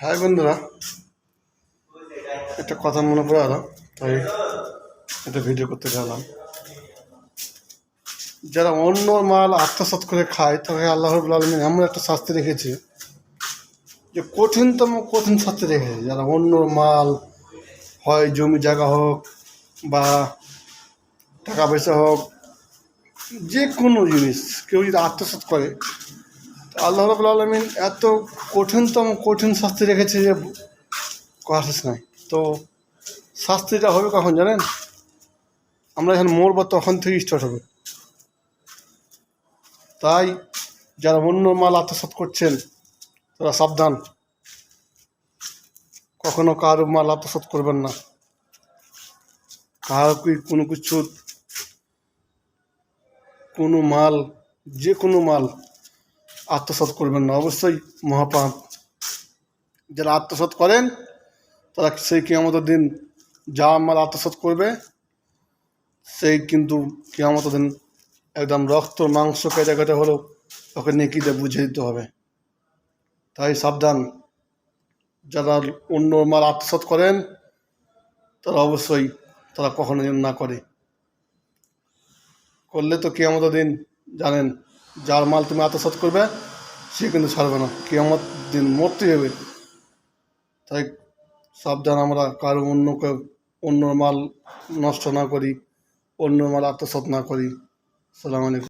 হ্যাঁ বন্ধুরা, একটা কথা মনে পড়ে গেল, তাই একটা ভিডিও করতে গেলাম। যারা অন্য মাল আত্মসাৎ করে খায় তাকে আল্লাহ রাব্বুল আলামিন এমন একটা শাস্তি রেখেছে যে কঠিনতম কঠিন শাস্তি রেখেছে। যারা অন্য মাল, হয় জমি জায়গা হোক বা টাকা পয়সা হোক, যে কোনো জিনিস কেউ যদি আত্মসাৎ করে, তো আল্লাহ রাব্বুল আলামিন এত কঠিনতম কঠিন শাস্তি রেখেছে যে কথা শেষ নাই। তো শাস্তিটা হবে কখন জানেন? আমরা যখন মরবো তখন থেকে স্টার্ট হবে। তাই যারা অন্য মাল আত্মসাৎ করছেন তারা সাবধান, কখনো কারো মাল আত্মসাৎ করবেন না। কাউকে কোনো কিছু, কোনো মাল, যে কোনো মাল আত্মসাৎ করবেন না, অবশ্যই মহাপাপ। যারা আত্মসাৎ করেন তারা সেই কিয়ামতের দিন যা মাল আত্মসাৎ করবে সেই কিন্তু কিয়ামতের দিন একদম রক্ত মাংস কেটে কেটে হলেও ওকে নেকিতে বুঝিয়ে দিতে হবে। তাই সাবধান, যারা অন্য মাল আত্মসাৎ করেন তারা অবশ্যই তারা কখনো যেন না করে। করলে তো কিয়ামতের দিন জানেন, যার মাল তুমি আত্মসাৎ করবে সে কিন্তু ছাড়বে না, কিয়ামত দিন মরতে হবে। তাই সাবধান, আমরা কারো অন্য মাল নষ্ট না করি, অন্য মাল আত্মসাৎ না করি। আসসালামু আলাইকুম।